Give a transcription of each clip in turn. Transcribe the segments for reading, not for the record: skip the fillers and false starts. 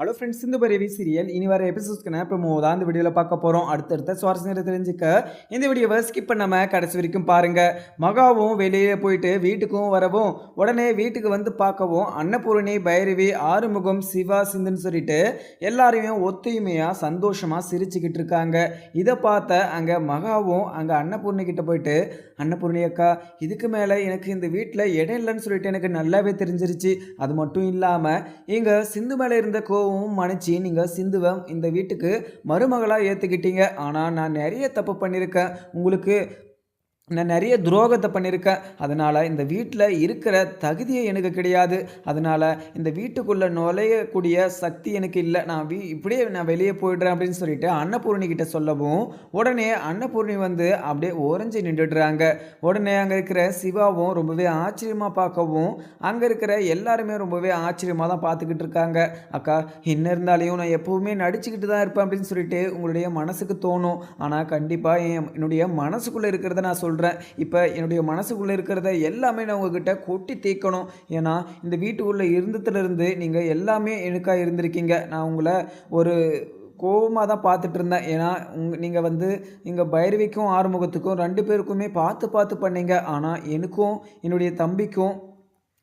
Hello friends, இந்த பரவி serial இனி வர எபிசோட்ஸ்க்கு ப்ரோமோ தான் இந்த வீடியோவில் பார்க்க போகிறோம். அடுத்தடுத்த சுவாரஸ்யம் தெரிஞ்சுக்க இந்த வீடியோவை ஸ்கிப் பண்ணாமல் கடைசி வரைக்கும் பாருங்கள். மகாவும் வெளியே போயிட்டு வீட்டுக்கும் வரவும், உடனே வீட்டுக்கு வந்து பார்க்கவும் அன்னபூரணி, பைரவி, ஆறுமுகம், சிவா, சிந்துன்னு சொல்லிட்டு எல்லாரையும் ஒத்துமையாக சந்தோஷமாக சிரிச்சுக்கிட்டு இருக்காங்க. இதை பார்த்த அங்கே மகாவும் அங்கே அன்னபூர்ணி கிட்ட போயிட்டு, அன்னபூர்ணி அக்கா, இதுக்கு மேலே எனக்கு இந்த வீட்டில் இடம் இல்லைன்னு சொல்லிட்டு எனக்கு நல்லாவே தெரிஞ்சிருச்சு. அது மட்டும் இல்லாமல் இங்கே சிந்து மேலே இருந்த மன்னிச்சு நீங்கள் சிந்துவை இந்த வீட்டுக்கு மருமகளாக ஏற்றுக்கிட்டீங்க. ஆனால் நான் நிறைய தப்பு பண்ணியிருக்கேன், உங்களுக்கு நான் நிறைய துரோகத்தை பண்ணியிருக்கேன். அதனால் இந்த வீட்டில் இருக்கிற தகுதியை எனக்கு கிடையாது. அதனால் இந்த வீட்டுக்குள்ளே நுழையக்கூடிய சக்தி எனக்கு இல்லை. இப்படியே நான் வெளியே போயிடுறேன் அப்படின்னு சொல்லிட்டு அன்னபூர்ணி கிட்ட சொல்லவும், உடனே அன்னபூர்ணி வந்து அப்படியே ஓரஞ்சு நின்றுடுறாங்க. உடனே அங்கே இருக்கிற சிவாவும் ரொம்பவே ஆச்சரியமாக பார்க்கவும், அங்கே இருக்கிற எல்லாருமே ரொம்பவே ஆச்சரியமாக தான் பார்த்துக்கிட்டு இருக்காங்க. அக்கா, என்ன இருந்தாலையும் நான் எப்போவுமே நடிச்சுக்கிட்டு தான் இருப்பேன் அப்படின்னு சொல்லிட்டு உங்களுடைய மனசுக்கு தோணும். ஆனால் கண்டிப்பாக என்னுடைய மனசுக்குள்ளே இருக்கிறத நான் சொல்கிறேன். இப்போ என்னுடைய மனசுக்குள்ளே இருக்கிறத எல்லாமே நான் உங்ககிட்ட கொட்டி தீர்க்கணும். ஏன்னா இந்த வீட்டுக்குள்ளே இருந்ததுலேருந்து நீங்கள் எல்லாமே எனக்காக இருந்திருக்கீங்க. நான் உங்களை ஒரு கோபமாக தான் பார்த்துட்டு இருந்தேன். ஏன்னா நீங்கள் வந்து இங்கே பைரவிக்கும் ஆறுமுகத்துக்கும் 2 பேருக்குமே பார்த்து பண்ணீங்க. ஆனால் எனக்கும் என்னுடைய தம்பிக்கும்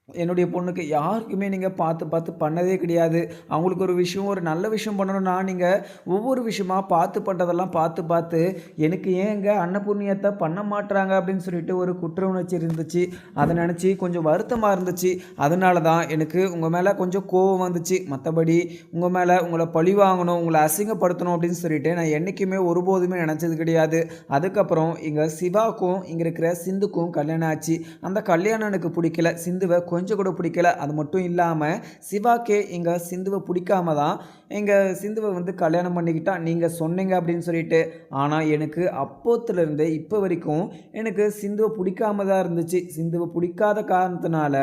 என்னுடைய பொண்ணுக்கு யாருக்குமே நீங்கள் பார்த்து பண்ணதே கிடையாது. அவங்களுக்கு ஒரு விஷயம், ஒரு நல்ல விஷயம் பண்ணணும்னா நீங்கள் ஒவ்வொரு விஷயமாக பண்ணுறதெல்லாம் பார்த்து எனக்கு ஏங்க அன்னபூர்ணியத்தை பண்ண மாட்டுறாங்க அப்படின்னு சொல்லிட்டு ஒரு குற்ற உணர்ச்சி இருந்துச்சு. அதை நினச்சி கொஞ்சம் வருத்தமாக இருந்துச்சு. அதனால தான் எனக்கு உங்கள் மேலே கொஞ்சம் கோபம் வந்துச்சு. மற்றபடி உங்கள் மேலே உங்களை பழி வாங்கணும், உங்களை அசிங்கப்படுத்தணும் அப்படின்னு சொல்லிட்டு நான் என்றைக்குமே ஒருபோதுமே நினச்சது கிடையாது. அதுக்கப்புறம் இங்கே சிவாவுக்கும் இங்கே இருக்கிற சிந்துக்கும் கல்யாணம் ஆச்சு. அந்த கல்யாணம் எனக்கு பிடிக்கல, சிந்துவை கொஞ்சம் கூட பிடிக்கல. அது மட்டும் இல்லாமல் சிவாக்கே இங்கே சிந்துவை பிடிக்காம தான் இங்கே சிந்துவை வந்து கல்யாணம் பண்ணிக்கிட்டா நீங்கள் சொன்னீங்க அப்படின்னு சொல்லிட்டு. ஆனால் எனக்கு அப்போத்துலேருந்து இப்போ வரைக்கும் எனக்கு சிந்துவை பிடிக்காம தான் இருந்துச்சு. சிந்துவை பிடிக்காத காரணத்தினால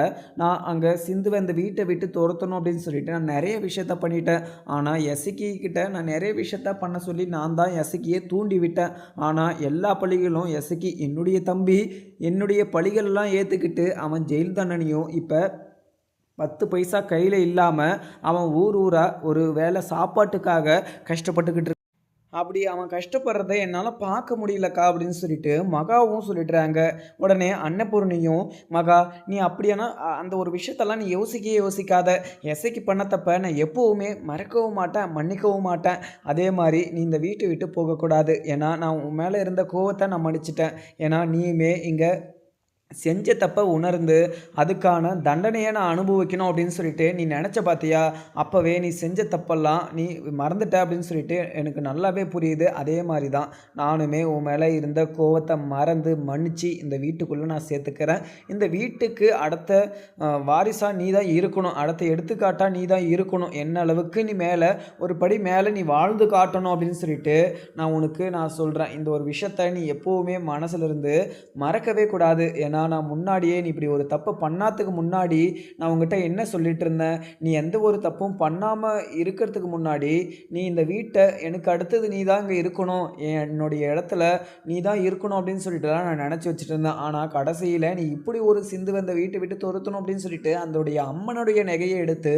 நான் அங்கே சிந்துவை இந்த வீட்டை விட்டு துரத்தணும் அப்படின்னு சொல்லிட்டு நான் நிறைய விஷயத்த பண்ணிட்டேன். ஆனால் எசக்கிக்கிட்ட நான் நிறைய விஷயத்த பண்ண சொல்லி நான் தான் எசக்கியை தூண்டி விட்டேன். ஆனால் எல்லா பழிகளும் எசக்கி, என்னுடைய தம்பி என்னுடைய பழிகளெல்லாம் ஏற்றுக்கிட்டு அவன் ஜெயில் தண்டனையும் இப்போ 10 பைசா கையில் இல்லாமல் அவன் ஊராக ஒரு வேளை சாப்பாட்டுக்காக கஷ்டப்பட்டுக்கிட்டு அப்படி அவன் கஷ்டப்படுறத என்னால் பார்க்க முடியலக்கா அப்படின்னு சொல்லிட்டு மகாவும் சொல்லிடுறாங்க. உடனே அன்னபூர்ணியும், மகா, நீ அப்படியானா அந்த ஒரு விஷயத்தெல்லாம் நீ யோசிக்காத. எசைக்கு பண்ண தப்ப நான் எப்போவுமே மறக்கவும் மாட்டேன், மன்னிக்கவும் மாட்டேன். அதே மாதிரி நீ இந்த வீட்டை விட்டு போகக்கூடாது. ஏன்னா நான் உன் மேலே இருந்த கோவத்தை நான் மன்னிச்சிட்டேன். ஏன்னா நீயுமே இங்கே செஞ்ச தப்பை உணர்ந்து அதுக்கான தண்டனையை நான் அனுபவிக்கணும் அப்படின்னு சொல்லிட்டு நீ நினச்ச பார்த்தியா? அப்போவே நீ செஞ்ச தப்பெல்லாம் நீ மறந்துட்ட அப்படின்னு சொல்லிட்டு எனக்கு நல்லாவே புரியுது. அதே மாதிரி தான் நானுமே உன் மேலே இருந்த கோவத்தை மறந்து மன்னித்து இந்த வீட்டுக்குள்ளே நான் சேர்த்துக்கிறேன். இந்த வீட்டுக்கு அடுத்த வாரிசாக நீ தான் இருக்கணும், அடுத்த எடுத்துக்காட்டாக நீ தான் இருக்கணும். என்ன அளவுக்கு நீ மேலே ஒரு படி மேலே நீ வாழ்ந்து காட்டணும் அப்படின்னு சொல்லிட்டு நான் சொல்கிறேன். இந்த ஒரு விஷயத்தை நீ எப்போவுமே மனசில் இருந்து மறக்கவே கூடாது. ஏன்னா நான் முன்னாடியே நீ இப்படி ஒரு தப்பு பண்ணாததுக்கு முன்னாடி நான் உங்ககிட்ட என்ன சொல்லிட்டு இருந்தேன், நீ எந்த ஒரு தப்பும் பண்ணாமல் இருக்கிறதுக்கு முன்னாடி நீ இந்த வீட்டை எனக்கு அடுத்தது நீ தான் இங்கே இருக்கணும், என்னுடைய இடத்துல நீ தான் இருக்கணும் அப்படின்னு சொல்லிட்டு தான் நான் நினச்சி வச்சுட்டு இருந்தேன். ஆனால் கடைசியில் நீ இப்படி ஒரு சிந்து அந்த வீட்டை விட்டு துரத்தணும் அப்படின்னு சொல்லிட்டு அதோடைய அம்மனுடைய நகையை எடுத்து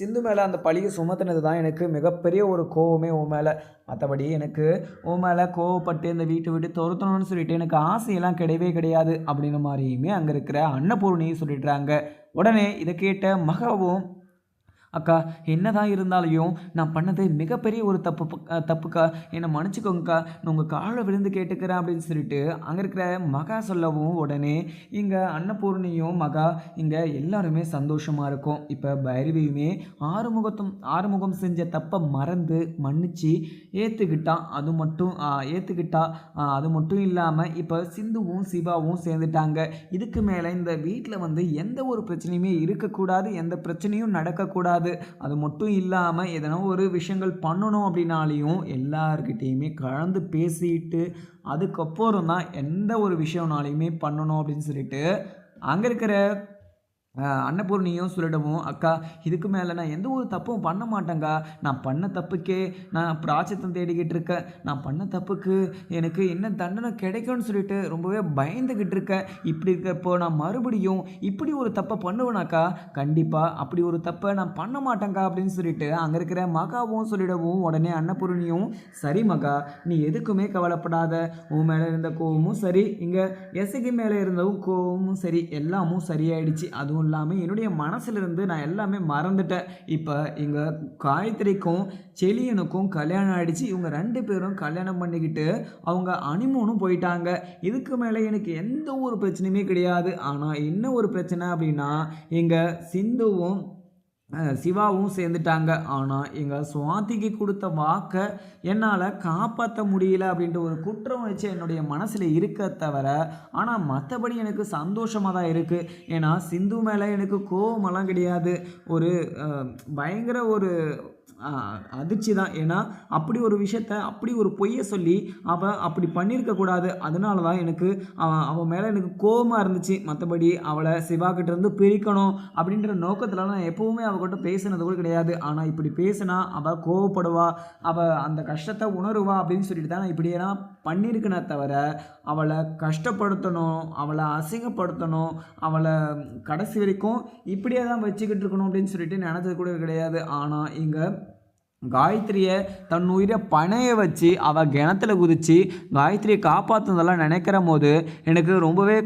சிந்து மேலே அந்த பழியை சுமத்தினது தான் எனக்கு மிகப்பெரிய ஒரு கோவமே உன் மேலே. மற்றபடி எனக்கு உன் மேலே கோவப்பட்டு இந்த வீட்டை விட்டு துரத்தணும்னு சொல்லிட்டு எனக்கு ஆசையெல்லாம் கிடையாது அப்படின்னு மாதிரியுமே அங்கே இருக்கிற அன்னபூர்ணி சொல்லிடுறாங்க. உடனே இதை கேட்ட மகாவும், அக்கா, என்னதான் இருந்தாலையும் நான் பண்ணது மிகப்பெரிய ஒரு தப்புக்கா, என்னை மன்னிச்சுக்கோங்கக்கா, நான் உங்கள் காலை விழுந்து கேட்டுக்கிறேன் அப்படின்னு சொல்லிட்டு அங்கே இருக்கிற மகா சொல்லவும், உடனே இங்கே அன்னபூர்ணியும் மகா இங்கே எல்லாருமே சந்தோஷமாக இருக்கும். இப்போ பைரவியுமே ஆறுமுகம் செஞ்ச தப்பை மறந்து மன்னிச்சு ஏற்றுக்கிட்டா. அது மட்டும் இல்லாமல் இப்போ சிந்துவும் சிவாவும் சேர்ந்துட்டாங்க. இதுக்கு மேலே இந்த வீட்டில் வந்து எந்த ஒரு பிரச்சனையுமே இருக்கக்கூடாது, எந்த பிரச்சனையும் நடக்கக்கூடாது. அது மட்டும் இல்லாமல் எதனா ஒரு விஷயங்கள் பண்ணணும் அப்படின்னாலையும் எல்லார்கிட்டையுமே கலந்து பேசிட்டு அதுக்கப்புறம் தான் எந்த ஒரு விஷயம்னாலையுமே பண்ணணும் அப்படின்னு சொல்லிட்டு அங்கே இருக்கிற அன்னபூர்ணியும் சொல்லிடவும், "அக்கா இதுக்கு மேலே நான் எந்த ஒரு தப்பும் பண்ண மாட்டேங்க்கா. நான் பண்ண தப்புக்கே நான் பிராயச்சித்தம் தேடிக்கிட்டு இருக்கேன். நான் பண்ண தப்புக்கு எனக்கு என்ன தண்டனை கிடைக்கும்னு சொல்லிட்டு ரொம்பவே பயந்துக்கிட்டு இருக்கேன். இப்படி இருக்கிறப்போ நான் மறுபடியும் இப்படி ஒரு தப்பை பண்ணுவேனாக்கா? கண்டிப்பா அப்படி ஒரு தப்பை நான் பண்ண மாட்டேங்க்கா" அப்படின்னு சொல்லிட்டு அங்கே இருக்கிற மகாவும் சொல்லிடவும், உடனே அன்னபூர்ணியும், "சரி மகா, நீ எதுக்குமே கவலைப்படாத. உன் மேலே இருந்த கோவமும் சரி, இங்கே எசகி மேலே இருந்தவும் கோவமும் சரி, எல்லாமும் சரியாயிடுச்சு. அதுவும் இல்லாமல் என்னுடைய மனசுலேருந்து நான் எல்லாமே மறந்துட்டேன். இப்போ எங்கள் காயத்ரிக்கும் செலியனுக்கும் கல்யாணம் ஆயிடுச்சு. இவங்க 2 பேரும் கல்யாணம் பண்ணிக்கிட்டு அவங்க ஹனிமூனும் போயிட்டாங்க. இதுக்கு மேலே எனக்கு எந்த ஒரு பிரச்சனையுமே கிடையாது. ஆனால் என்ன ஒரு பிரச்சனை அப்படின்னா, எங்கள் சிந்துவும் சிவாவும் சேர்ந்துட்டாங்க. ஆனால் எங்கள் சுவாதிக்கு கொடுத்த வாக்கை என்னால் காப்பாற்ற முடியல அப்படின்ற ஒரு குற்ற உணர்ச்சி என்னுடைய மனசில் இருக்க தவிர, ஆனால் மற்றபடி எனக்கு சந்தோஷமாக தான் இருக்குது. ஏன்னா சிந்து மேலே எனக்கு கோவமெல்லாம் கிடையாது. ஒரு பயங்கர ஒரு அதிர்ச்சி தான். ஏன்னா அப்படி ஒரு விஷயத்த, அப்படி ஒரு பொய்யை சொல்லி அவள் அப்படி பண்ணியிருக்கக்கூடாது. அதனால தான் எனக்கு அவன் மேலே எனக்கு கோபமாக இருந்துச்சு. மற்றபடி அவளை சிவாக்கிட்டேருந்து பிரிக்கணும் அப்படின்ற நோக்கத்தில் நான் எப்போவுமே அவகிட்ட பேசினது கூட கிடையாது. ஆனால் இப்படி பேசினா அவள் கோவப்படுவா, அவள் அந்த கஷ்டத்தை உணருவா அப்படின்னு சொல்லிட்டு தான் நான் இப்படியெல்லாம் பண்ணியிருக்கேனே தவிர, அவளை கஷ்டப்படுத்தணும், அவளை அசிங்கப்படுத்தணும், அவளை கடைசி வரைக்கும் இப்படியே தான் வச்சுக்கிட்டு இருக்கணும் அப்படின்னு சொல்லிட்டு நினச்சது கூட கிடையாது. ஆனால் இங்கே காயத்ரியை தன் உயிரை பணைய வச்சு அவள் கிணத்துல குதித்து காயத்ரியை காப்பாற்றுனதெல்லாம் நினைக்கிற போது எனக்கு ரொம்பவே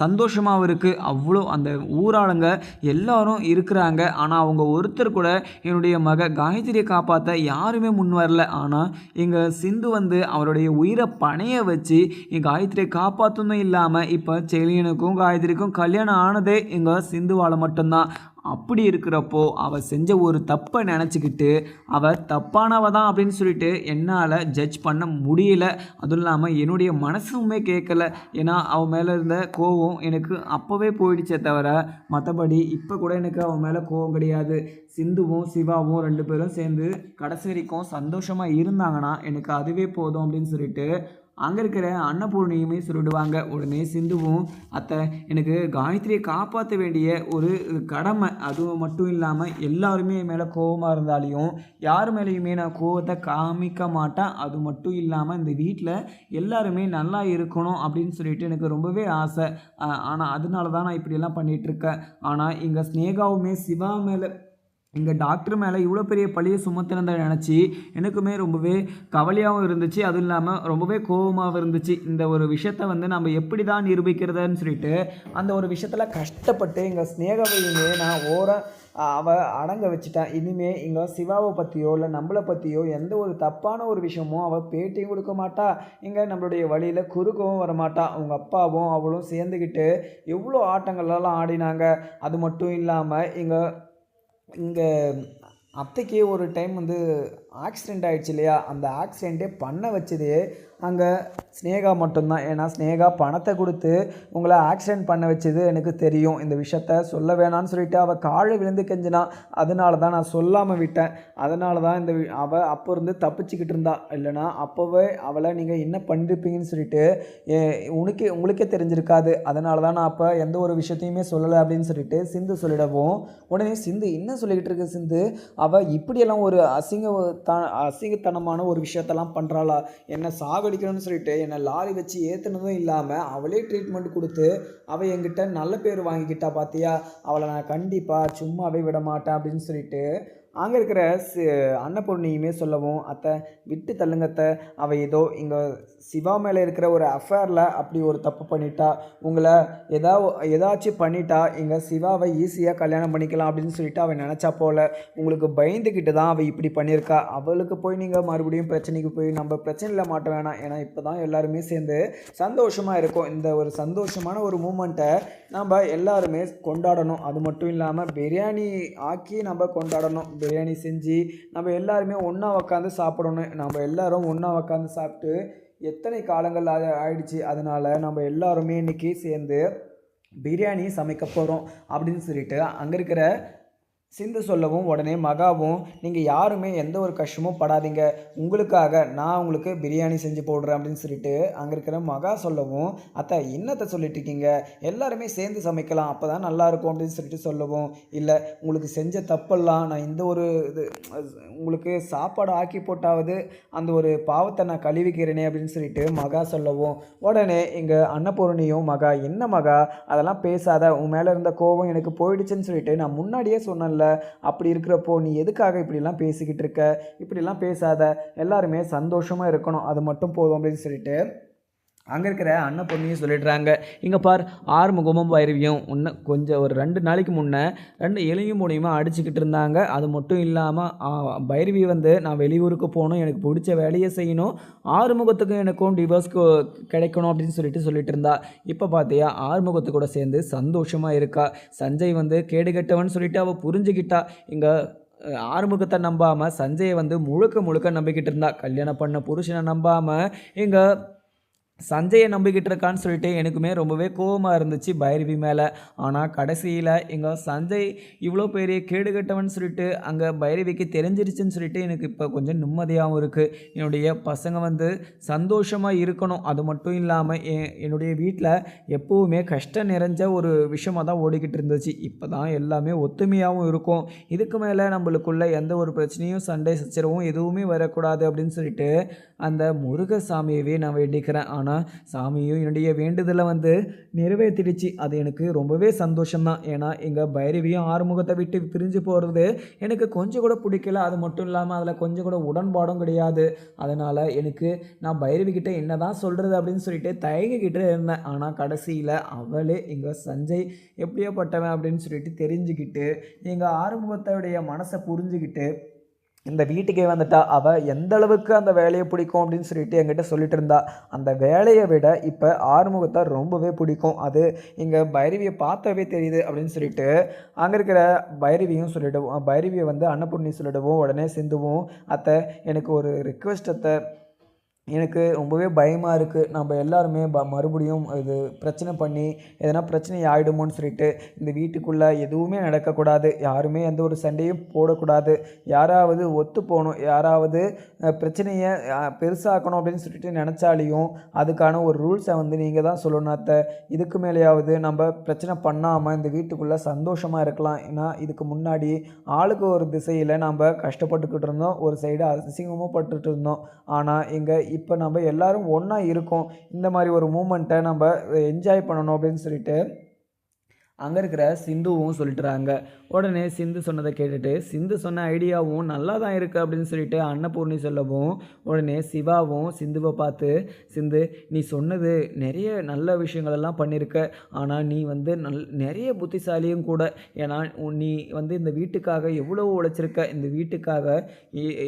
சந்தோஷமாகவும் இருக்குது. அவ்வளோ அந்த ஊராளுங்க எல்லாரும் இருக்கிறாங்க. ஆனால் அவங்க ஒருத்தர் கூட என்னுடைய காயத்ரியை காப்பாற்ற யாருமே முன் வரல. ஆனால் எங்கள் சிந்து வந்து அவருடைய உயிரை பணைய வச்சு என் காயத்ரியை காப்பாற்றணும் இல்லாமல் இப்போ செலியனுக்கும் காயத்ரிக்கும் கல்யாணம் ஆனதே எங்கள் சிந்துவால் மட்டும்தான். அப்படி இருக்கிறப்போ அவள் செஞ்ச ஒரு தப்பை நினச்சிக்கிட்டு அவள் தப்பானவ தான் அப்படின்னு சொல்லிட்டு என்னால் ஜட்ஜ் பண்ண முடியல. அதுவும் இல்லாமல் என்னுடைய மனசுமே கேட்கல. ஏன்னா அவன் மேலே இருந்த கோவம் எனக்கு அப்போவே போயிடுச்சே தவிர, மற்றபடி இப்போ கூட எனக்கு அவன் மேலே கோவம் கிடையாது. சிந்துவும் சிவாவும் 2 பேரும் சேர்ந்து கடைசி வரைக்கும் சந்தோஷமாக இருந்தாங்கன்னா எனக்கு அதுவே போதும் அப்படின்னு சொல்லிட்டு அங்கே இருக்கிற அன்னபூர்ணியுமே சொல்லிடுவாங்க. உடனே சிந்துவும், "அத்தை, எனக்கு காயத்ரியை காப்பாற்ற வேண்டிய ஒரு கடமை. அதுவும் மட்டும் இல்லாமல் எல்லாருமே என் மேலே கோபமாக இருந்தாலையும் யார் மேலேயுமே நான் கோவத்தை காமிக்க மாட்டேன். அது மட்டும் இல்லாமல் இந்த வீட்டில் எல்லாருமே நல்லா இருக்கணும் அப்படின்னு சொல்லிட்டு எனக்கு ரொம்பவே ஆசை. ஆனால் அதனால தான் நான் இப்படியெல்லாம் பண்ணிகிட்ருக்கேன். ஆனால் இங்கே ஸ்னேகாவுமே சிவா மேலே, இங்கே டாக்டர் மேலே இவ்வளோ பெரிய பழியை சுமத்தினதை நினச்சி எனக்குமே ரொம்பவே கவலையாகவும் இருந்துச்சு. அதுவும் இல்லாமல் ரொம்பவே கோபமாகவும் இருந்துச்சு. இந்த ஒரு விஷயத்த வந்து நம்ம எப்படி தான் நிரூபிக்கிறதுன்னு சொல்லிட்டு அந்த ஒரு விஷயத்தில் கஷ்டப்பட்டு எங்கள் ஸ்னேகாவையுமே நான் அவள் அடங்க வச்சுட்டேன். இனிமேல் இங்கே சிவாவை பற்றியோ இல்லை நம்மளை பற்றியோ எந்த ஒரு தப்பான ஒரு விஷயமோ அவள் பேட்டியும் கொடுக்க மாட்டா. இங்கே நம்மளுடைய வழியில் குறுக்கவும் வரமாட்டா. அவங்க அப்பாவும் அவளும் சேர்ந்துக்கிட்டு எவ்வளோ ஆட்டங்கள்லாம் ஆடினாங்க. அது மட்டும் இல்லாமல் இங்கே அத்தைக்கு ஒரு டைம் வந்து ஆக்சிடெண்ட் ஆகிடுச்சு இல்லையா? அந்த ஆக்சிடெண்ட்டே பண்ண வச்சதே அங்கே ஸ்னேகா மட்டும்தான். ஏன்னா ஸ்னேகா பணத்தை கொடுத்து உங்களை ஆக்சிடெண்ட் பண்ண வச்சது எனக்கு தெரியும். இந்த விஷயத்த சொல்ல வேணான்னு சொல்லிட்டு அவள் காலை விழுந்து கெஞ்சினா. அதனால தான் நான் சொல்லாமல் விட்டேன். அதனால தான் அவள் அப்போ இருந்து தப்பிச்சுக்கிட்டு இருந்தா. இல்லைனா அப்போவே அவளை நீங்கள் என்ன பண்ணிருப்பீங்கன்னு சொல்லிட்டு உங்களுக்கே தெரிஞ்சிருக்காது. அதனால தான் நான் அப்போ எந்த ஒரு விஷயத்தையுமே சொல்லலை அப்படின்னு சொல்லிட்டு சிந்து சொல்லிடவும், உடனே சிந்து என்ன சொல்லிக்கிட்டு இருக்கு சிந்து, அவள் இப்படியெல்லாம் ஒரு அசிங்கத்தனமான ஒரு விஷயத்தெல்லாம் பண்ணுறாளா? என்னை சாகடிக்கணும்னு சொல்லிட்டு என்னை லாரி வச்சு ஏற்றுனதும் இல்லாமல் அவளே ட்ரீட்மெண்ட் கொடுத்து அவள் என்கிட்ட நல்ல பேர் வாங்கிக்கிட்டா பார்த்தியா? அவளை நான் கண்டிப்பாக சும்மாவே விட மாட்டேன் அப்படின்னு சொல்லிட்டு அங்கே இருக்கிற அன்னபூர்ணியுமே சொல்லவும், "அத்தை, விட்டு தள்ளுங்கத்தை, அவள் ஏதோ இங்கே சிவா மேலே இருக்கிற ஒரு அஃபேரில் அப்படி ஒரு தப்பு பண்ணிட்டா. உங்களை ஏதாச்சும் பண்ணிட்டா இங்கே சிவாவை ஈஸியாக கல்யாணம் பண்ணிக்கலாம் அப்படின்னு சொல்லிட்டு அவள் நினச்சா போல். உங்களுக்கு பயந்துக்கிட்டு தான் அவள் இப்படி பண்ணியிருக்கா. அவளுக்கு போய் நீங்கள் மறுபடியும் பிரச்சனைக்கு போய் நம்ம பிரச்சனையில் மாட்ட வேணாம். ஏன்னா இப்போ தான் எல்லாருமே சேர்ந்து சந்தோஷமாக இருக்கும். இந்த ஒரு சந்தோஷமான ஒரு மூமெண்ட்டை நம்ம எல்லாருமே கொண்டாடணும். அது மட்டும் இல்லாமல் பிரியாணி ஆக்கி நம்ம கொண்டாடணும். பிரியாணி செஞ்சு நம்ம எல்லாருமே ஒன்றா உக்காந்து சாப்பிடணும். நம்ம எல்லாரும் ஒன்றா உக்காந்து சாப்பிட்டு எத்தனை காலங்கள் ஆயிடுச்சு. அதனால் நம்ம எல்லாருமே இன்றைக்கி சேர்ந்து பிரியாணி சமைக்க போகிறோம் அப்படின்னு சொல்லிட்டு அங்கே இருக்கிற சிந்து சொல்லவும் உடனே மகாவும் நீங்கள் யாருமே எந்த ஒரு கஷ்டமும் படாதீங்க, உங்களுக்காக நான் உங்களுக்கு பிரியாணி செஞ்சு போடுறேன் அப்படின்னு சொல்லிட்டு அங்கே இருக்கிற மகா சொல்லவும், அத்தை என்னத்தை சொல்லிட்டு இருக்கீங்க, எல்லாருமே சேர்ந்து சமைக்கலாம் அப்போ தான் நல்லாயிருக்கும் அப்படின்னு சொல்லிட்டு சொல்லவும், இல்லை உங்களுக்கு செஞ்ச தப்பெல்லாம் நான் இந்த ஒரு இது உங்களுக்கு சாப்பாடு ஆக்கி போட்டாவது அந்த ஒரு பாவத்தை நான் கழுவிக்கிறேனே அப்படின்னு சொல்லிட்டு மகா சொல்லவும், உடனே எங்கள் அன்னபூரணியும் மகா என்ன மகா அதெல்லாம் பேசாத, உன் மேலே இருந்த கோபம் எனக்கு போயிடுச்சுன்னு சொல்லிட்டு நான் முன்னாடியே சொன்னேன்ல, அப்படி இருக்கிறப்போ நீ எதுக்காக இப்படிலாம் பேசிக்கிட்டு இருக்க, இப்படிலாம் பேசாத, எல்லாருமே சந்தோஷமாக இருக்கணும் அது மட்டும் போதும் அப்படின்னு சொல்லிட்டு அங்கே இருக்கிற அன்னபூர்ணியும் சொல்லிடுறாங்க. இங்கே பார் ஆறுமுகமும் பைரவியும் இன்னும் கொஞ்சம் ஒரு 2 நாளைக்கு முன்னே 2 எலியும் பூனையுமா அடிச்சுக்கிட்டு இருந்தாங்க. அது மட்டும் இல்லாமல் பைரவி வந்து நான் வெளியூருக்கு போகணும், எனக்கு பிடிச்ச வேலையை செய்யணும், ஆறுமுகத்துக்கும் எனக்கும் டிவோர்ஸ் கிடைக்கணும் அப்படின்னு சொல்லிட்டு இருந்தா. இப்போ பார்த்தியா ஆறுமுகத்து கூட சேர்ந்து சந்தோஷமாக இருக்கா. சஞ்சய் வந்து கேடுகட்டவன் சொல்லிட்டு அவள் புரிஞ்சுக்கிட்டா. இங்கே ஆறுமுகத்தை நம்பாமல் சஞ்சயை வந்து முழுக்க முழுக்க நம்பிக்கிட்டு இருந்தா. கல்யாணம் பண்ண புருஷனை நம்பாமல் இங்கே சஞ்சயை நம்பிக்கிட்டு இருக்கான்னு சொல்லிட்டு எனக்குமே ரொம்பவே கோபமாக இருந்துச்சு பைரவி மேலே. ஆனால் கடைசியில் எங்கள் சஞ்சய் இவ்வளோ பெரிய கேடுகட்டவன் சொல்லிட்டு அங்கே பைரவிக்கு தெரிஞ்சிருச்சுன்னு சொல்லிட்டு எனக்கு இப்போ கொஞ்சம் நிம்மதியாகவும் இருக்குது. என்னுடைய பசங்க வந்து சந்தோஷமாக இருக்கணும், அது மட்டும் இல்லாமல் என்னுடைய வீட்டில் எப்போவுமே கஷ்டம் நிறைஞ்ச ஒரு விஷயமாக தான் ஓடிக்கிட்டு இருந்துச்சு. இப்போ தான் எல்லாமே ஒத்துமையாகவும் இருக்கும், இதுக்கு மேலே நம்மளுக்குள்ள எந்த ஒரு பிரச்சனையும் சண்டை சச்சரவும் எதுவுமே வரக்கூடாது அப்படின்னு சொல்லிட்டு அந்த முருகசாமியவே நான் வேண்டிக்கிறேன். ஆனால் சாமியும் என்னுடைய வேண்டுதலை வந்து நிறைவேற்றிடுச்சு. அது எனக்கு ரொம்பவே சந்தோஷம்தான். ஏன்னா எங்கள் பைரவியும் ஆறுமுகத்தை விட்டு பிரிஞ்சு போகிறது எனக்கு கொஞ்சம் கூட பிடிக்கல. அது மட்டும் இல்லாமல் அதில் கொஞ்சம் கூட உடன்பாடும் கிடையாது. அதனால் எனக்கு நான் பைரவிக்கிட்ட என்ன தான் சொல்கிறது அப்படின்னு சொல்லிட்டு தயங்கிக்கிட்டு இருந்தேன். ஆனால் கடைசியில் அவளே எங்கள் சஞ்சய் எப்படியாப்பட்டவன் அப்படின்னு சொல்லிட்டு தெரிஞ்சுக்கிட்டு எங்கள் ஆறுமுகத்தோடைய மனசை புரிஞ்சுக்கிட்டு இந்த வீட்டுக்கே வந்துட்டா. அவள் எந்த அளவுக்கு அந்த வேலையை பிடிக்கும் அப்படின்னு சொல்லிட்டு என்கிட்ட சொல்லிட்டு இருந்தா. அந்த வேலையை விட இப்போ ஆறுமுகத்தை ரொம்பவே பிடிக்கும். அது இங்கே பைரவியை பார்த்தாவே தெரியுது அப்படின்னு சொல்லிட்டு அங்கே இருக்கிற பைரவியும் சொல்லிடுவோம். பைரவியை வந்து அன்னபூர்ணி சொல்லிடுவோம். உடனே சிந்துவும், அத்தை எனக்கு ஒரு ரிக்வெஸ்ட் அத்தை, எனக்கு ரொம்பவே பயமாக இருக்குது, நம்ம எல்லாருமே மறுபடியும் இது பிரச்சனை பண்ணி எதனா பிரச்சனை ஆகிடுமோன்னு சொல்லிட்டு இந்த வீட்டுக்குள்ளே எதுவுமே நடக்கக்கூடாது, யாருமே எந்த ஒரு சண்டையும் போடக்கூடாது, யாராவது ஒத்து போகணும், யாராவது பிரச்சனையை பெருசாக்கணும் அப்படின்னு சொல்லிட்டு நினச்சாலையும் அதுக்கான ஒரு ரூல்ஸை வந்து நீங்கள் தான் சொல்லணும் அத்தை. இதுக்கு மேலேயாவது நம்ம பிரச்சனை பண்ணாமல் இந்த வீட்டுக்குள்ளே சந்தோஷமாக இருக்கலாம். ஏன்னா இதுக்கு முன்னாடி ஆளுக்கு ஒரு திசையில் நம்ம கஷ்டப்பட்டுக்கிட்டு இருந்தோம், ஒரு சைடு அசிங்கமும் பட்டுட்டு இருந்தோம். ஆனால் இங்கே இப்போ நம்ம எல்லாரும் ஒன்றா இருக்கோம், இந்த மாதிரி ஒரு மூமெண்ட்டை நம்ம என்ஜாய் பண்ணணும் அப்படின்னு சொல்லிட்டு அங்கே இருக்கிற சிந்துவும் சொல்லிட்டுறாங்க. உடனே சிந்து சொன்னதை கேட்டுட்டு சிந்து சொன்ன ஐடியாவும் நல்லா தான் இருக்குது அப்படின்னு சொல்லிட்டு அன்னபூர்ணி சொல்லவும், உடனே சிவாவும் சிந்துவை பார்த்து, சிந்து நீ சொன்னது நிறைய நல்ல விஷயங்களெல்லாம் பண்ணியிருக்க, ஆனால் நீ வந்து நிறைய புத்திசாலியும் கூட. ஏன்னா நீ வந்து இந்த வீட்டுக்காக எவ்வளோ உழைச்சிருக்க, இந்த வீட்டுக்காக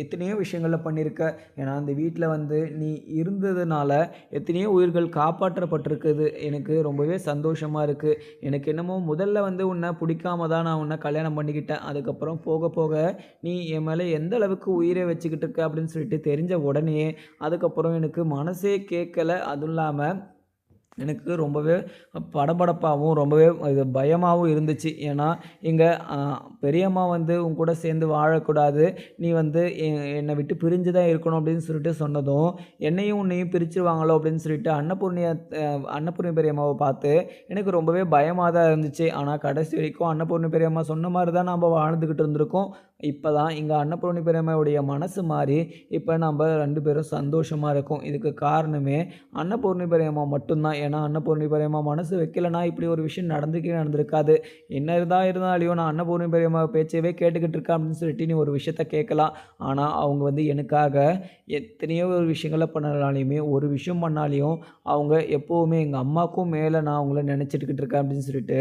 எத்தனையோ விஷயங்களில் பண்ணியிருக்க. ஏன்னா அந்த வீட்டில் வந்து நீ இருந்ததுனால எத்தனையோ உயிர்கள் காப்பாற்றப்பட்டிருக்குது. எனக்கு ரொம்பவே சந்தோஷமாக இருக்குது. எனக்கு என்னமோ முதல்ல வந்து உன்னை பிடிக்காம தான் நான் உன்னை கல்யாணம் பண்ணிக்கிட்டேன், அதுக்கப்புறம் போக போக நீ என் மேலே எந்த அளவுக்கு உயிரை வச்சுக்கிட்டு இருக்க அப்படின்னு சொல்லிட்டு தெரிஞ்ச உடனே அதுக்கப்புறம் எனக்கு மனசே கேட்கலை. அதுவும் இல்லாமல் எனக்கு ரொம்பவே படபடப்பாகவும் ரொம்பவே இது பயமாகவும் இருந்துச்சு. ஏன்னா எங்கள் பெரியம்மா வந்து உன் கூட சேர்ந்து வாழக்கூடாது, நீ வந்து என்னை விட்டு பிரிஞ்சு தான் இருக்கணும் அப்படின்னு சொல்லிட்டு சொன்னதும் என்னையும் உன்னையும் பிரிச்சுருவாங்களோ அப்படின்னு சொல்லிட்டு அன்னபூர்ணி பெரியம்மாவை பார்த்து எனக்கு ரொம்பவே பயமாக தான் இருந்துச்சு. ஆனால் கடைசி வரைக்கும் அன்னபூர்ணி பெரியம்மா சொன்ன மாதிரி தான் நம்ம வாழ்ந்துக்கிட்டு இருந்திருக்கோம். இப்போ தான் இங்கே அன்னபூர்ணி பெரியம்மாவுடைய மனசு மாறி இப்போ நம்ம 2 பேரும் சந்தோஷமாக இருக்கோம். இதுக்கு காரணமே அன்னபூர்ணி பெரியம்மா மட்டும்தான். ஏன்னா அன்னபூர்ணி பெரியம்மா மனசு வைக்கலைன்னா இப்படி ஒரு விஷயம் நடந்திருக்காது. என்ன இருந்தாலையும் நான் அன்னபூர்ணி பெரியம்மா பேச்சவே கேட்டுக்கிட்டு இருக்கேன் அப்படின்னு சொல்லிட்டு நீ ஒரு விஷயத்த கேட்கலாம். ஆனால் அவங்க வந்து எனக்காக எத்தனையோ ஒரு விஷயங்களை பண்ணனாலையுமே ஒரு விஷயம் பண்ணாலையும் அவங்க எப்போவுமே எங்கள் அம்மாவுக்கும் மேலே நான் அவங்கள நினச்சிட்டுக்கிட்டு இருக்கேன் அப்படின்னு சொல்லிட்டு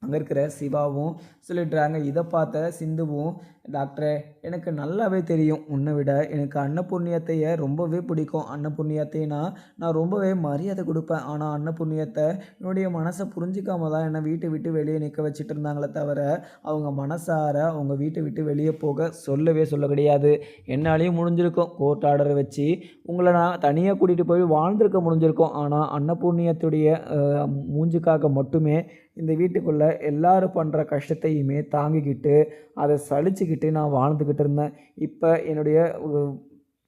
அங்கே இருக்கிற சிவாவும் சொல்லிடுறாங்க. இதை பார்த்த சிந்துவும், டாக்டரே எனக்கு நல்லாவே தெரியும், உன்னை விட எனக்கு அன்னபூர்ணியத்தையை ரொம்பவே பிடிக்கும், அன்னபூர்ணியத்தைனா நான் ரொம்பவே மரியாதை கொடுப்பேன். ஆனால் அன்னபூர்ணியத்தை என்னுடைய மனசை புரிஞ்சிக்காம தான் என்னை வீட்டை விட்டு வெளியே நிற்க வச்சுட்டு இருந்தாங்களே தவிர அவங்க மனசார அவங்க வீட்டை விட்டு வெளியே போக சொல்ல கிடையாது. என்னாலையும் முடிஞ்சிருக்கும், கோர்ட் ஆர்டரை வச்சு உங்களை நான் தனியாக கூட்டிகிட்டு போய் வாழ்ந்திருக்க முடிஞ்சிருக்கும். ஆனால் அன்னபூர்ணியத்துடைய மூஞ்சுக்காக மட்டுமே இந்த வீட்டுக்குள்ளே எல்லாரும் பண்ணுற கஷ்டத்தையுமே தாங்கிக்கிட்டு அதை சலிச்சுக்கிட்டு நான் வாழ்ந்துக்கிட்டு இருந்தேன். இப்போ என்னுடைய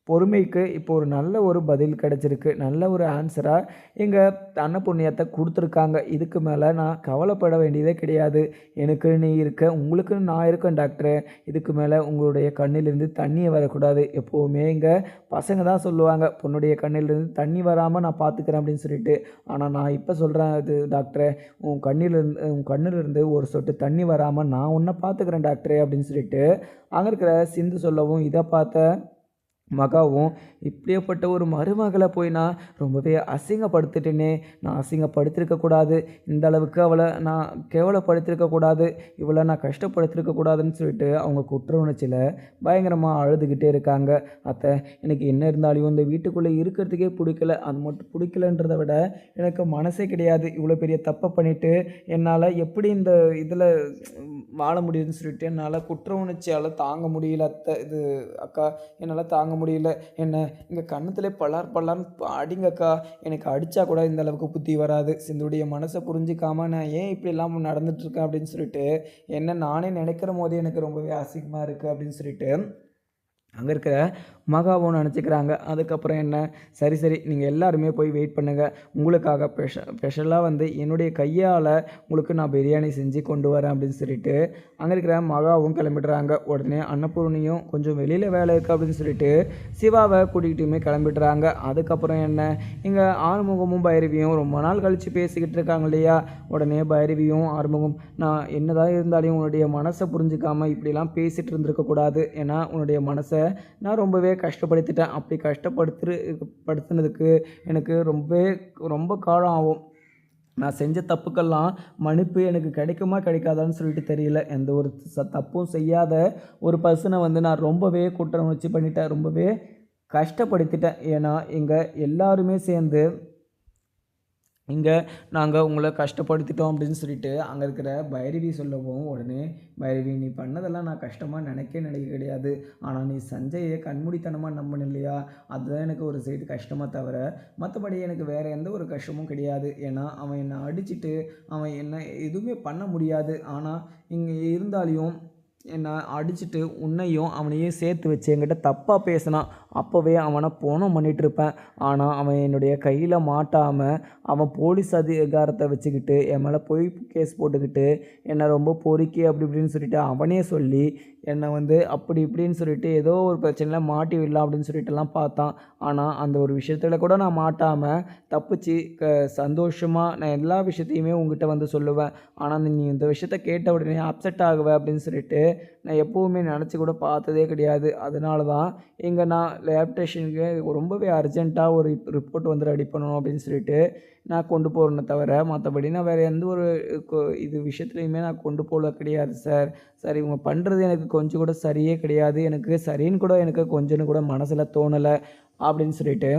பொறுமைக்கு இப்போ ஒரு நல்ல ஒரு பதில் கிடச்சிருக்கு. நல்ல ஒரு ஆன்சராக எங்கள் அன்னபூர்ணியத்தை கொடுத்துருக்காங்க. இதுக்கு மேலே நான் கவலைப்பட வேண்டியதே கிடையாது. எனக்கு நீ இருக்க, உங்களுக்குன்னு நான் இருக்கேன் டாக்டரு. இதுக்கு மேலே உங்களுடைய கண்ணிலிருந்து தண்ணியே வரக்கூடாது. எப்போவுமே எங்கள் பசங்க தான் சொல்லுவாங்க, பொண்ணுடைய கண்ணிலிருந்து தண்ணி வராமல் நான் பார்த்துக்கிறேன் அப்படின்னு சொல்லிட்டு. ஆனால் நான் இப்போ சொல்கிறேன், இது டாக்டரே, உன் கண்ணிலிருந்து ஒரு சொட்டு தண்ணி வராமல் நான் உன்னை பார்த்துக்கிறேன் டாக்டரே அப்படின்னு சொல்லிட்டு அங்கே இருக்கிற சிந்து சொல்லவும், இதை பார்த்த மகாவும், இப்படியேப்பட்ட ஒரு மருமகளை போய் நான் ரொம்பவே அசிங்கப்படுத்திட்டேனே, நான் அசிங்கப்படுத்திருக்கக்கூடாது, இந்த அளவுக்கு அவளை நான் கேவலப்படுத்திருக்கக்கூடாது, இவளை நான் கஷ்டப்படுத்திருக்கக்கூடாதுன்னு சொல்லிட்டு அவங்க குற்ற உணர்ச்சியில் பயங்கரமாக அழுதுகிட்டே இருக்காங்க. அத்தை, எனக்கு என்ன இருந்தாலும் இந்த வீட்டுக்குள்ளே இருக்கிறதுக்கே பிடிக்கல. அது மட்டும் பிடிக்கலன்றதை விட எனக்கு மனசே கிடையாது. இவ்வளோ பெரிய தப்பை பண்ணிவிட்டு என்னால் எப்படி இந்த இதில் வாழ முடியுதுன்னு சொல்லிட்டு என்னால் குற்ற உணர்ச்சியால் தாங்க முடியல அத்தை. இது அக்கா, என்னால் தாங்க முடியல. என்ன இங்கே கன்னத்தில் பல்லார்னு அடிங்கக்கா. எனக்கு அடித்தா கூட இந்த அளவுக்கு புத்தி வராது. சிந்துடைய மனசை புரிஞ்சிக்காமல் நான் ஏன் இப்படிலாம் நடந்துகிட்ருக்கேன் அப்படின்னு சொல்லிட்டு என்ன நானே நினைக்கிற போதே எனக்கு ரொம்பவே அசிங்கமாக இருக்குது அப்படின்னு சொல்லிட்டு அங்கே இருக்கிற மகாவும் நினச்சிக்கிறாங்க. அதுக்கப்புறம் என்ன, சரி நீங்கள் எல்லாருமே போய் வெயிட் பண்ணுங்கள், உங்களுக்காக ஸ்பெஷலாக வந்து என்னுடைய கையால் உங்களுக்கு நான் பிரியாணி செஞ்சு கொண்டு வரேன் அப்படின்னு சொல்லிட்டு அங்கே இருக்கிற மகாவும் கிளம்பிடுறாங்க. உடனே அன்னபூர்ணியும் கொஞ்சம் வெளியில் வேலை இருக்குது அப்படின்னு சொல்லிட்டு சிவாவை கூட்டிகிட்டுமே கிளம்பிடுறாங்க. அதுக்கப்புறம் என்ன, இங்கே ஆறுமுகமும் பைரவியும் ரொம்ப நாள் கழித்து பேசிக்கிட்டு இருக்காங்க இல்லையா. உடனே பைரவியும் ஆறுமுகம், நான் என்னதான் இருந்தாலும் உன்னுடைய மனசை புரிஞ்சிக்காமல் இப்படிலாம் பேசிகிட்டு இருந்திருக்கக்கூடாது. ஏன்னா உன்னுடைய மனசை நான் ரொம்பவே கஷ்டப்படுத்திட்டேன். அப்படி படுத்தினதுக்கு எனக்கு ரொம்ப காலம் ஆகும். நான் செஞ்ச தப்புக்கெல்லாம் மன்னிப்பு எனக்கு கிடைக்குமா கிடைக்காதான்னு சொல்லிட்டு தெரியல. எந்த ஒரு தப்பும் செய்யாத ஒரு பர்சனை வந்து நான் ரொம்பவே குற்ற உணர்ச்சி பண்ணிட்டேன், ரொம்பவே கஷ்டப்படுத்திட்டேன். ஏன்னா இங்கே எல்லாருமே சேர்ந்து இங்கே நாங்கள் உங்களை கஷ்டப்படுத்திட்டோம் அப்படின்னு சொல்லிட்டு அங்கே இருக்கிற பைரவி சொல்லவும், உடனே பைரவி, நீ பண்ணதெல்லாம் நான் கஷ்டமாக நினைக்க கிடையாது. ஆனால் நீ சஞ்சயை கண்மூடித்தனமாக நம்பின இல்லையா, அதுதான் எனக்கு ஒரு சைடு கஷ்டமாக தவிர மற்றபடி எனக்கு வேறு எந்த ஒரு கஷ்டமும் கிடையாது. ஏன்னா அவன் என்னை அடிச்சுட்டு அவன் என்ன எதுவுமே பண்ண முடியாது. ஆனால் இங்கே இருந்தாலையும் என்னை அடிச்சுட்டு உன்னையும் அவனையும் சேர்த்து வச்சு என்கிட்ட தப்பாக பேசினான். அப்போவே அவனை போனம் பண்ணிகிட்ருப்பேன். ஆனால் அவன் என்னுடைய கையில் மாட்டாமல் அவன் போலீஸ் அதிகாரத்தை வச்சுக்கிட்டு என் மேலே போய் கேஸ் போட்டுக்கிட்டு என்னை ரொம்ப பொறுக்கி அப்படி இப்படின்னு சொல்லிட்டு அவனே சொல்லி என்னை வந்து அப்படி இப்படின்னு சொல்லிட்டு ஏதோ ஒரு பிரச்சனையில் மாட்டி விடலாம் அப்படின்னு சொல்லிட்டுலாம் பார்த்தான். ஆனால் அந்த ஒரு விஷயத்தில் கூட நான் மாட்டாமல் தப்பிச்சு சந்தோஷமாக நான் எல்லா விஷயத்தையுமே உங்ககிட்ட வந்து சொல்லுவேன். ஆனால் நீ இந்த விஷயத்த கேட்ட உடனே அப்செட் ஆகுவேன் அப்படின்னு சொல்லிட்டு நான் எப்போவுமே நினச்சி கூட பார்த்ததே கிடையாது. அதனால தான் இங்கே நான் லேப் டெஸ்டிங்க்கு ரொம்பவே அர்ஜென்ட்டாக ஒரு ரிப்போர்ட் வந்து ரெடி பண்ணணும் அப்படின்னு சொல்லிட்டு நான் கொண்டு போகிறேன்னு தவிர மற்றபடி நான் வேறு எந்த ஒரு இது விஷயத்துலையுமே நான் கொண்டு போகல கிடையாது சார். சரி, இவங்க பண்ணுறது எனக்கு கொஞ்சம் கூட சரியே கிடையாது, எனக்கு சரின்னு கூட எனக்கு கொஞ்சம்னு கூட மனசில் தோணலை அப்படின்னு சொல்லிட்டு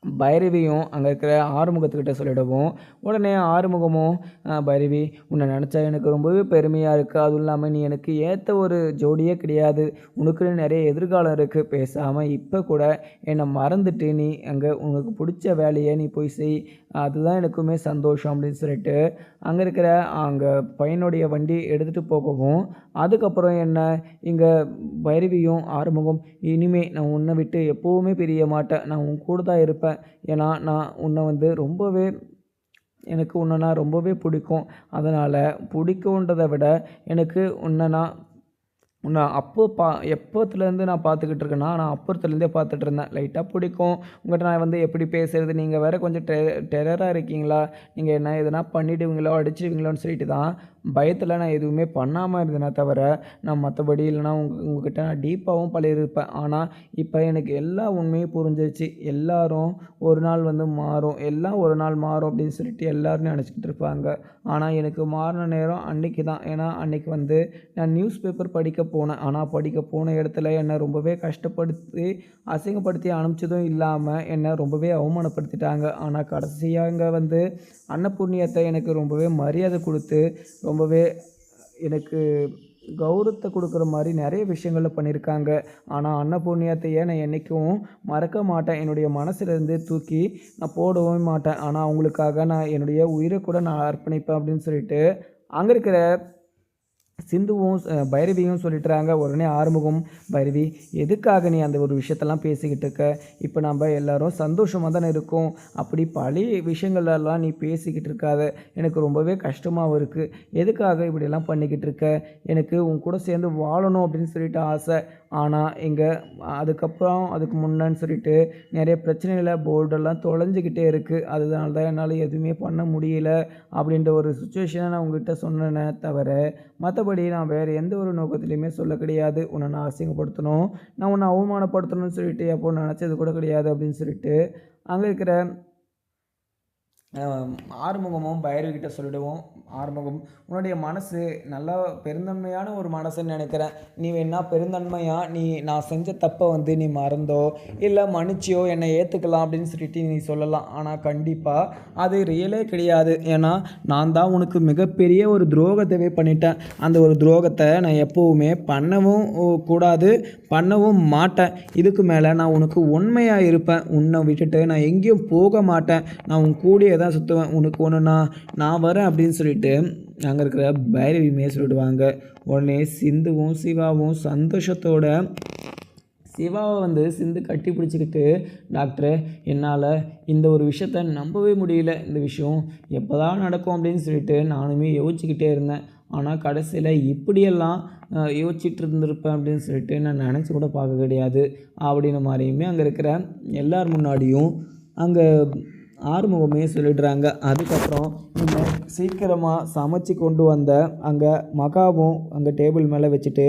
பைரவியும் அங்கே இருக்கிற ஆறுமுகத்துக்கிட்ட சொல்லிவிடவும், உடனே ஆறுமுகமும், பைரவி, உன்னை நினச்சா எனக்கு ரொம்பவே பெருமையாக இருக்குது. அதுவும் இல்லாமல் நீ எனக்கு ஏற்ற ஒரு ஜோடியே கிடையாது. உனக்குன்னு நிறைய எதிர்காலம் இருக்குது. பேசாமல் இப்போ கூட என்னை மறந்துட்டு நீ அங்கே உனக்கு பிடிச்ச வேலையை நீ போய் செய், அதுதான் எனக்குமே சந்தோஷம் அப்படின்னு சொல்லிட்டு அங்கே இருக்கிற அங்கே பையனுடைய வண்டி எடுத்துகிட்டு போகவும், அதுக்கப்புறம் என்ன, இங்கே பைரவியும் ஆறுமுகம், இனிமே நான் உன்னை விட்டு எப்போவுமே பிரிய மாட்டேன், நான் உன் கூட தான் இருப்பேன். ஏன்னா நான் உன்னை வந்து எனக்கு உன்னை ரொம்பவே பிடிக்கும். அதனால் பிடிக்குன்றதை விட எனக்கு உன்னை எப்போத்துலேருந்து நான் பார்த்துக்கிட்டு இருக்கேன்னா, நான் அப்போத்துலேருந்தே பார்த்துட்டு இருந்தேன். லைட்டாக பிடிக்கும். உங்கள்கிட்ட நான் வந்து எப்படி பேசுகிறது, நீங்கள் வேறு கொஞ்சம் டெரராக இருக்கீங்களா, நீங்கள் என்ன எதனா பண்ணிவிடுவீங்களோ அடிச்சிடுவீங்களோன்னு சொல்லிட்டு தான் பயத்தில் நான் எதுவுமே பண்ணாமல் இருந்தேனே தவிர நான் மற்றபடி இல்லைனா உங்ககிட்ட நான் டீப்பாகவும் பழகிருப்பேன். ஆனால் இப்போ எனக்கு எல்லா உண்மையும் புரிஞ்சிருச்சு. எல்லோரும் ஒரு நாள் வந்து மாறும், எல்லாம் ஒரு நாள் மாறும் அப்படின்னு சொல்லிட்டு எல்லோரும் நினச்சிக்கிட்டு இருப்பாங்க. ஆனால் எனக்கு மாறின நேரம் அன்றைக்கி தான். ஏன்னா அன்றைக்கி வந்து நான் நியூஸ் பேப்பர் படிக்க போனேன். ஆனால் படிக்க போன இடத்துல என்னை ரொம்பவே கஷ்டப்படுத்தி அசிங்கப்படுத்தி அனுப்பிச்சதும் இல்லாமல் என்னை ரொம்பவே அவமானப்படுத்திட்டாங்க. ஆனால் கடைசியாக இங்கே வந்து அன்னபூர்ணியத்தை எனக்கு ரொம்பவே மரியாதை கொடுத்து ரொம்பவே எனக்கு கௌரவத்தை கொடுக்குற மாதிரி நிறைய விஷயங்கள பண்ணியிருக்காங்க. ஆனால் அன்னபூர்ணியாத்தைய நான் என்றைக்கும் மறக்க மாட்டேன். என்னுடைய மனசுலேருந்து தூக்கி நான் போடவும் மாட்டேன். ஆனால் அவங்களுக்காக நான் என்னுடைய உயிரை கூட நான் அர்ப்பணிப்பேன் அப்படின்னு சொல்லிட்டு அங்கே இருக்கிற சிந்துவும் பைரவியும் சொல்லிட்டுறாங்க. உடனே ஆறுமுகம், பைரவி எதுக்காக நீ அந்த ஒரு விஷயத்தெல்லாம் பேசிக்கிட்டு இருக்க? இப்போ நம்ம எல்லாரும் சந்தோஷமாக தானே இருக்கோம். அப்படி பழைய விஷயங்களெல்லாம் நீ பேசிக்கிட்டு இருக்காத. எனக்கு ரொம்பவே கஷ்டமாகவும் இருக்குது. எதுக்காக இப்படியெல்லாம் பண்ணிக்கிட்டு இருக்க? எனக்கு உன் கூட சேர்ந்து வாழணும் அப்படின்னு சொல்லிட்டு ஆசை. ஆனால் இங்கே அதுக்கப்புறம் அதுக்கு முன்னன்னு சொல்லிட்டு நிறைய பிரச்சனைகளை போர்டெல்லாம் தொலைஞ்சிக்கிட்டே இருக்குது. அதனால தான் என்னால் எதுவுமே பண்ண முடியல அப்படின்ற ஒரு சுச்சுவேஷனை நான் உங்ககிட்ட சொன்னேனே தவிர மற்றபடி நான் வேறு எந்த ஒரு நோக்கத்துலையுமே சொல்ல கிடையாது. உன்னை நான் அசிங்கப்படுத்தணும், நான் உன்னை அவமானப்படுத்தணும்னு சொல்லிட்டு எப்போ நினச்சது கூட கிடையாது அப்படின்னு சொல்லிட்டு அங்கே இருக்கிற ஆறுமுகமும் பைரவிக்கிட்ட சொல்லிடுவோம். ஆறுமுகம், உன்னுடைய மனசு நல்லா பெருந்தன்மையான ஒரு மனசுன்னு நினைக்கிறேன். நீ வேணா பெருந்தன்மையாக நான் செஞ்ச தப்பை நீ மறந்தோ இல்லை மன்னிச்சியோ என்னை ஏற்றுக்கலாம் அப்படின்னு சொல்லிட்டு நீ சொல்லலாம். ஆனால் கண்டிப்பாக அது ரியலே கிடையாது. ஏன்னா நான் தான் உனக்கு மிகப்பெரிய ஒரு துரோகத்தவே பண்ணிட்டேன். அந்த ஒரு துரோகத்தை நான் எப்போவுமே பண்ணவும் கூடாது, பண்ணவும் மாட்டேன். இதுக்கு மேலே நான் உனக்கு உண்மையாக இருப்பேன். உன்னை விட்டுட்டு நான் எங்கேயும் போக மாட்டேன். நான் உன் கூடியே தான் சுற்றுவேன். உனக்கு ஒன்றுனா நான் வரேன் அப்படின்னு சொல்லிட்டு அங்கே இருக்கிற பைரவியுமே சொல்லிடுவாங்க. உடனே சிந்துவும் சிவாவும் சந்தோஷத்தோட சிவாவை சிந்து கட்டி பிடிச்சிக்கிட்டு, டாக்டரு என்னால் இந்த ஒரு விஷயத்த நம்பவே முடியல. இந்த விஷயம் எப்போ தான் நடக்கும் அப்படின்னு சொல்லிட்டு நானுமே யோசிச்சுக்கிட்டே இருந்தேன். ஆனால் கடைசியில் இப்படியெல்லாம் யோசிச்சுட்டு இருந்திருப்பேன் அப்படின்னு சொல்லிட்டு நான் நினச்சி கூட பார்க்க கிடையாது அப்படின்ன மாதிரியுமே அங்கே இருக்கிற எல்லார் முன்னாடியும் அங்கே ஆறுமுகமே சொல்லிடுறாங்க. அதுக்கப்புறம் இன்னும் சீக்கிரமாக சமைச்சு கொண்டு வந்த அங்கே மகாவும் அங்கே டேபிள் மேலே வச்சுட்டு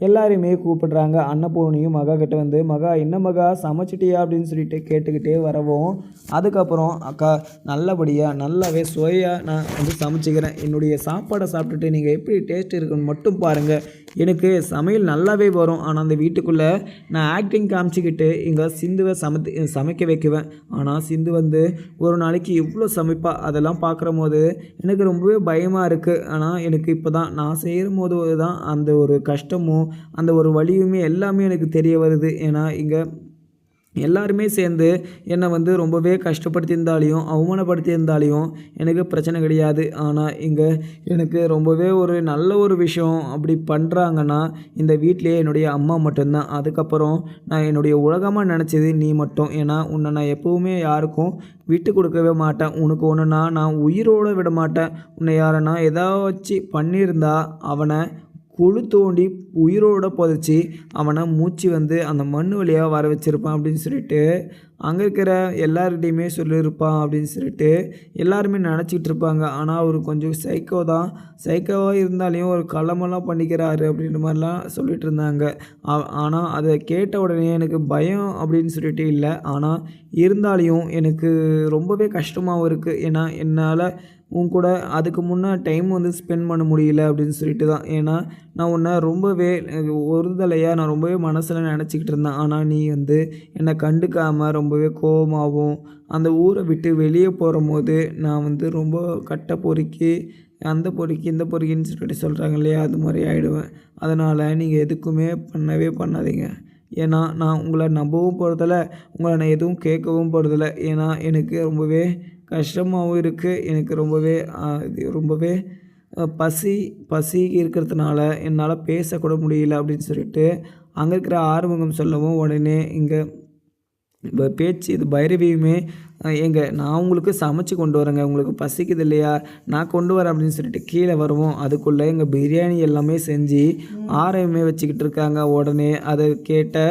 எல்லாரையுமே கூப்பிடுறாங்க. அன்னபூர்ணியும் மகா கிட்ட மகா என்ன மகா சமைச்சிட்டியா அப்படின்னு சொல்லிட்டு கேட்டுக்கிட்டே வரவும், அதுக்கப்புறம் அக்கா நல்லபடியாக நல்லாவே சுவையாக நான் சமைச்சிக்கிறேன். என்னுடைய சாப்பாடை சாப்பிட்டுட்டு நீங்கள் எப்படி டேஸ்ட் இருக்குன்னு மட்டும் பாருங்கள். எனக்கு சமையல் நல்லாவே வரும். ஆனால் அந்த வீட்டுக்குள்ளே நான் ஆக்டிங் காமிச்சிக்கிட்டு இங்கே சிந்துவை சமைக்க வைக்குவேன். ஆனால் சிந்து ஒரு நாளைக்கு எவ்வளோ சமைப்பா அதெல்லாம் பார்க்குற போது எனக்கு ரொம்பவே பயமாக இருக்குது. ஆனால் எனக்கு இப்போ தான் நான் செய்கிற போது தான் அந்த ஒரு கஷ்டமும் அந்த ஒரு வலியுமே எல்லாமே எனக்கு தெரிய வருது. ஏன்னா இங்கே எல்லாருமே சேர்ந்து என்னை ரொம்பவே கஷ்டப்படுத்தியிருந்தாலையும் அவமானப்படுத்தியிருந்தாலையும் எனக்கு பிரச்சனை கிடையாது. ஆனால் இங்கே எனக்கு ரொம்பவே ஒரு நல்ல ஒரு விஷயம் அப்படி பண்ணுறாங்கன்னா இந்த வீட்டிலே என்னுடைய அம்மா மட்டும்தான். அதுக்கப்புறம் நான் என்னுடைய உலகமாக நினச்சது நீ மட்டும். ஏன்னா உன்னை நான் எப்போவுமே யாருக்கும் விட்டு கொடுக்கவே மாட்டேன். உனக்கு ஒன்றுனா நான் உயிரோடு விட மாட்டேன். உன்னை யாரன்னா ஏதாச்சும் பண்ணியிருந்தா அவனை குழி தோண்டி உயிரோடு புதைச்சி அவனை மூச்சு அந்த மண் வழியாக வர வச்சுருப்பான் அப்படின்னு சொல்லிட்டு அங்கே இருக்கிற எல்லார்கிட்டையுமே சொல்லியிருப்பான் அப்படின்னு சொல்லிட்டு எல்லாருமே நினச்சிக்கிட்டு இருப்பாங்க. ஆனால் அவர் கொஞ்சம் சைக்கோவாக இருந்தாலையும் ஒரு களமெல்லாம் பண்ணிக்கிறாரு அப்படின்ற மாதிரிலாம் சொல்லிகிட்டு இருந்தாங்க. ஆனால் அதை கேட்ட உடனே எனக்கு பயம் அப்படின்னு சொல்லிட்டு இல்லை. ஆனால் இருந்தாலையும் எனக்கு ரொம்பவே கஷ்டமாகவும் இருக்குது. ஏன்னா என்னால் உன் கூட அதுக்கு முன்னே டைம் ஸ்பெண்ட் பண்ண முடியல அப்படின்னு சொல்லிட்டு தான். ஏன்னா நான் உன்னை ரொம்பவே ஒருதலையாக நான் ரொம்பவே மனசில் நினச்சிக்கிட்டு இருந்தேன். ஆனால் நீ என்னை கண்டுக்காமல் ரொம்பவே கோபமாகவும் அந்த ஊரை விட்டு வெளியே போகும்போது நான் ரொம்ப கட்டை பொறுக்கி அந்த பொறுக்கி இந்த பொறுக்கின்னு சொல்லிட்டு சொல்கிறாங்க இல்லையா, அது மாதிரி ஆகிடுவேன். அதனால் நீங்கள் எதுக்குமே பண்ணவே பண்ணாதீங்க. ஏன்னா நான் உங்களை நம்பவும் போகிறதில்ல, உங்களை நான் எதுவும் கேட்கவும் போகிறதில்ல. ஏன்னா எனக்கு ரொம்பவே கஷ்டமாகவும் இருக்குது. எனக்கு ரொம்பவே பசி இருக்கிறதுனால என்னால் பேசக்கூட முடியல அப்படின்னு சொல்லிட்டு அங்கே இருக்கிற ஆறுமுகம் சொல்லவும், உடனே இங்கே பேச்சு இது பைரவியுமே நான் உங்களுக்கு சமைச்சு கொண்டு வரேங்க, உங்களுக்கு பசிக்குது இல்லையா, நான் கொண்டு வரேன் அப்படின்னு சொல்லிட்டு கீழே வருவோம். அதுக்குள்ளே எங்கள் பிரியாணி எல்லாமே செஞ்சு ஆரையுமே வச்சுக்கிட்டு இருக்காங்க. உடனே அதை கேட்ட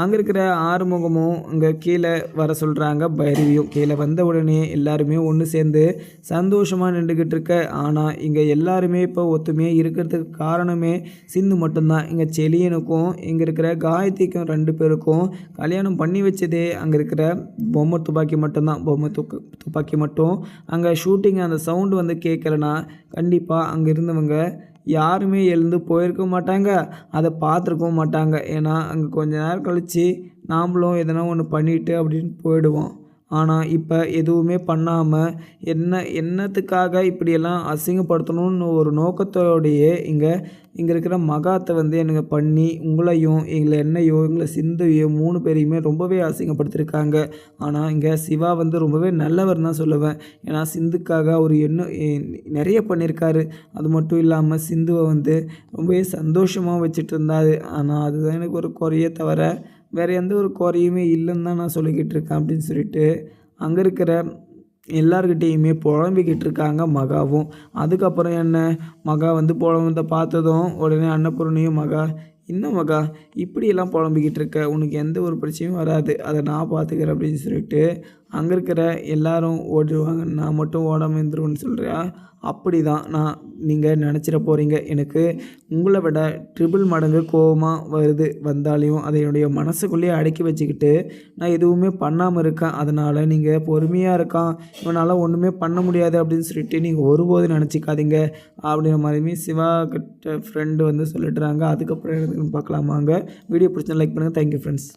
அங்கே இருக்கிற ஆறுமுகமும் இங்கே கீழே வர சொல்கிறாங்க. பைரவியும் கீழே வந்த உடனே எல்லாருமே ஒன்று சேர்ந்து சந்தோஷமாக நின்றுக்கிட்டு இருக்க. ஆனால் இங்கே எல்லாருமே இப்போ ஒத்துமையாக இருக்கிறதுக்கு காரணமே சிந்து மட்டும்தான். இங்கே செலியனுக்கும் இங்கே இருக்கிற காயத்ரிக்கும் 2 பேருக்கும் கல்யாணம் பண்ணி வச்சதே அங்கே இருக்கிற பொம்மை துப்பாக்கி மட்டும்தான். பொம்மை துப்பாக்கி மட்டும் அங்கே ஷூட்டிங் அந்த சவுண்டு கேட்கலன்னா கண்டிப்பாக அங்கே இருந்தவங்க யாருமே எழுந்து போயிருக்க மாட்டாங்க, அதை பார்த்துருக்கவும் மாட்டாங்க. ஏன்னா அங்கே கொஞ்ச நேரம் கழித்து நாம்ளும் எதனா ஒன்று பண்ணிட்டு அப்படின்னு போயிடுவோம். ஆனால் இப்போ எதுவுமே பண்ணாமல் என்னத்துக்காக இப்படியெல்லாம் அசிங்கப்படுத்தணும்னு ஒரு நோக்கத்தோடையே இங்கே இருக்கிற மகாத்தை வந்து எனக்கு பண்ணி உங்களையும் எங்களை சிந்துவையோ 3 பேரையுமே ரொம்பவே அசிங்கப்படுத்தியிருக்காங்க. ஆனால் இங்கே சிவா வந்து ரொம்பவே நல்லவர் தான் சொல்லுவேன். ஏன்னா சிந்துக்காக அவர் நிறைய பண்ணியிருக்காரு. அது மட்டும் இல்லாமல் சிந்துவை வந்து ரொம்பவே சந்தோஷமாக வச்சுட்டு இருந்தார். ஆனால் அதுதான் எனக்கு ஒரு குறையே தவிர வேறு எந்த ஒரு குறையுமே இல்லைன்னு தான் நான் சொல்லிக்கிட்டு இருக்கேன் அப்படின்னு சொல்லிட்டு அங்கே இருக்கிற எல்லார்கிட்டேயுமே புலம்பிக்கிட்டு இருக்காங்க மகாவும். அதுக்கப்புறம் என்ன, மகா வந்து புலம்புறத பார்த்ததும் உடனே அன்னபூரணியும், மகா என்ன மகா இப்படியெல்லாம் புலம்பிக்கிட்டு இருக்க, உனக்கு எந்த ஒரு பிரச்சனையும் வராது, அதை நான் பார்த்துக்கிறேன் அப்படின்னு சொல்லிட்டு அங்கே இருக்கிற எல்லாரும் ஓடிடுவாங்க. நான் மட்டும் ஓடாமல் இருந்துருவேன்னு சொல்கிறியா? அப்படி தான் நீங்கள் நினச்சிட போகிறீங்க. எனக்கு உங்களை விட ட்ரிபிள் மடங்கு கோபமாக வந்தாலையும் அதை என்னுடைய மனசுக்குள்ளேயே அடக்கி வச்சுக்கிட்டு நான் எதுவுமே பண்ணாமல் இருக்கேன். அதனால் நீங்கள் பொறுமையாக இருக்கான், இவனால் ஒன்றுமே பண்ண முடியாது அப்படின்னு சொல்லிட்டு நீங்கள் ஒருபோதும் நினச்சிக்காதீங்க அப்படிங்கிற மாதிரியுமே சிவா கிட்ட ஃப்ரெண்டு வந்து சொல்லிட்டுறாங்க. அதுக்கப்புறம் எதுக்குன்னு பார்க்கலாமாங்க. வீடியோ பிடிச்சா லைக் பண்ணுங்கள். Thank you friends.